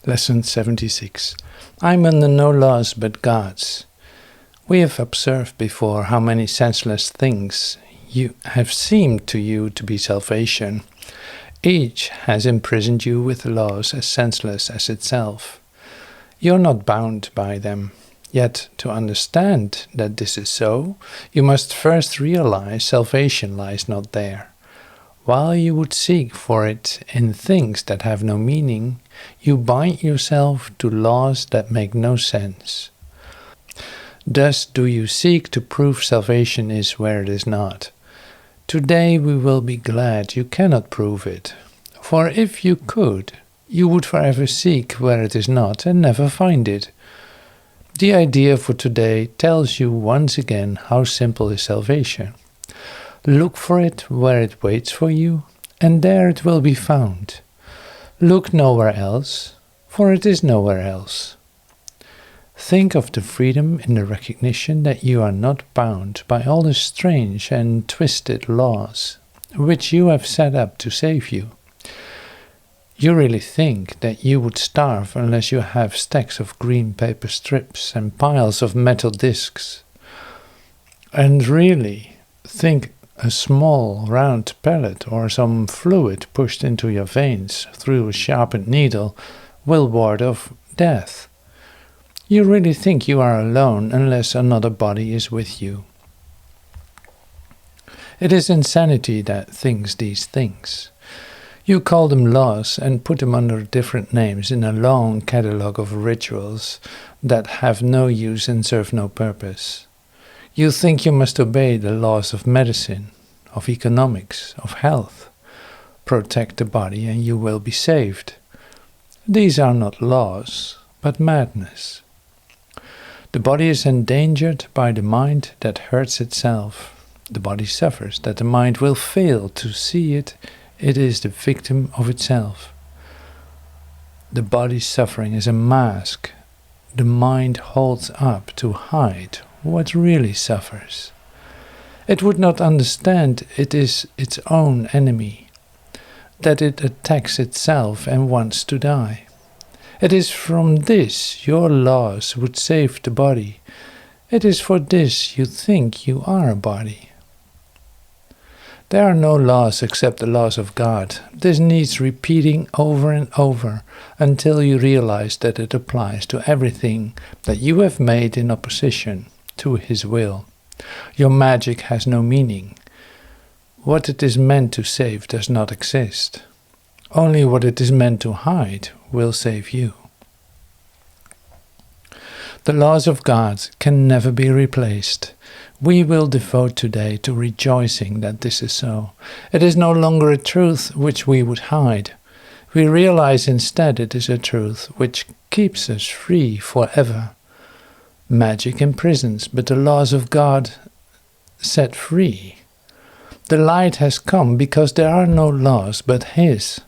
Lesson 76. I am under no laws but God's. We have observed before how many senseless things have seemed to you to be salvation. Each has imprisoned you with laws as senseless as itself. You are not bound by them. Yet, to understand that this is so, you must first realize salvation lies not there. While you would seek for it in things that have no meaning, you bind yourself to laws that make no sense. Thus do you seek to prove salvation is where it is not. Today we will be glad you cannot prove it, for if you could, you would forever seek where it is not and never find it. The idea for today tells you once again how simple is salvation. Look for it where it waits for you, and there it will be found. Look nowhere else, for it is nowhere else. Think of the freedom in the recognition that you are not bound by all the strange and twisted laws which you have set up to save you. You really think that you would starve unless you have stacks of green paper strips and piles of metal discs. And really think a small round pellet or some fluid pushed into your veins through a sharpened needle will ward off death. You really think you are alone unless another body is with you. It is insanity that thinks these things. You call them laws and put them under different names in a long catalogue of rituals that have no use and serve no purpose. You think you must obey the laws of medicine, of economics, of health. Protect the body and you will be saved. These are not laws, but madness. The body is endangered by the mind that hurts itself. The body suffers that the mind will fail to see it. It is the victim of itself. The body's suffering is a mask the mind holds up to hide what really suffers. It would not understand it is its own enemy, that it attacks itself and wants to die. It is from this your laws would save the body. It is for this you think you are a body. There are no laws except the laws of God. This needs repeating over and over until you realize that it applies to everything that you have made in opposition to His will. Your magic has no meaning. What it is meant to save does not exist. Only what it is meant to hide will save you. The laws of God can never be replaced. We will devote today to rejoicing that this is so. It is no longer a truth which we would hide. We realize instead it is a truth which keeps us free forever. Magic imprisons, but the laws of God set free. The light has come because there are no laws but His.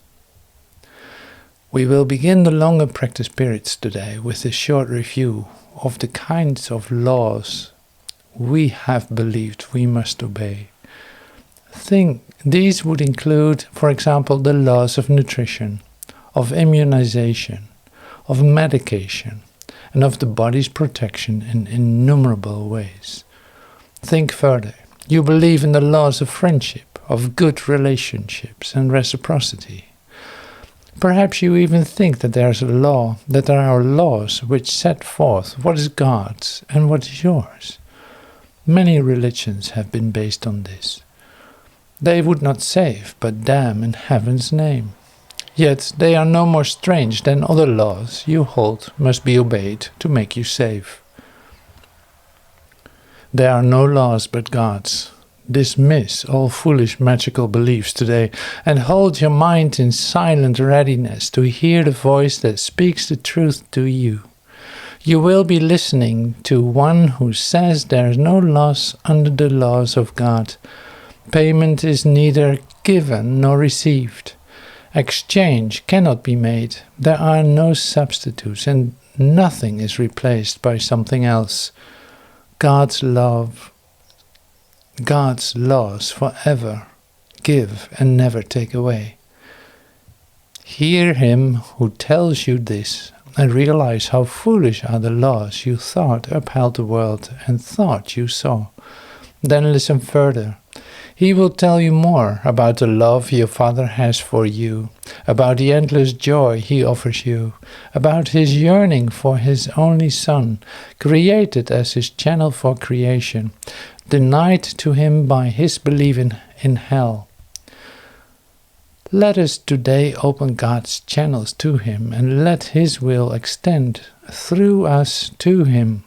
We will begin the longer practice periods today with a short review of the kinds of laws we have believed we must obey. These would include, for example, the laws of nutrition, of immunization, of medication, and of the body's protection in innumerable ways. Think further. You believe in the laws of friendship, of good relationships and reciprocity. Perhaps you even think that there are laws which set forth what is God's and what is yours. Many religions have been based on this. They would not save, but damn in heaven's name. Yet they are no more strange than other laws you hold must be obeyed to make you safe. There are no laws but God's. Dismiss all foolish magical beliefs today and hold your mind in silent readiness to hear the voice that speaks the truth to you. You will be listening to one who says there is no loss under the laws of God. Payment is neither given nor received. Exchange cannot be made. There are no substitutes and nothing is replaced by something else. God's laws forever give and never take away. Hear him who tells you this, and realize how foolish are the laws you thought upheld the world and thought you saw. Then listen further. He will tell you more about the love your Father has for you, about the endless joy he offers you, about his yearning for his only Son, created as his channel for creation, denied to him by his belief in hell. Let us today open God's channels to him and let his will extend through us to him.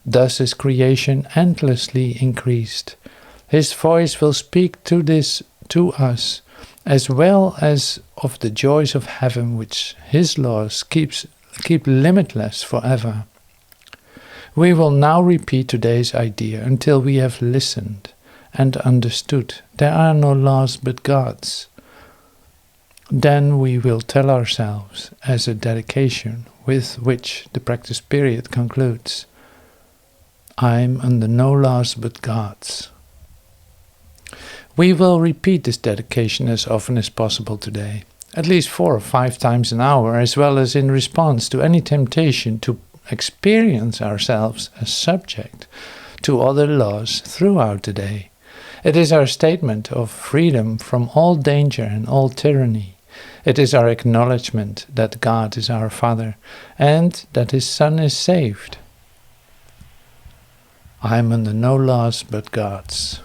Thus is creation endlessly increased. His voice will speak to us, as well as of the joys of heaven which his laws keep limitless forever. We will now repeat today's idea until we have listened and understood there are no laws but God's. Then we will tell ourselves as a dedication with which the practice period concludes. I'm under no laws but God's. We will repeat this dedication as often as possible today, at least 4 or 5 times an hour, as well as in response to any temptation to experience ourselves as subject to other laws throughout the day. It is our statement of freedom from all danger and all tyranny. It is our acknowledgement that God is our Father and that his Son is saved. I am under no laws but God's.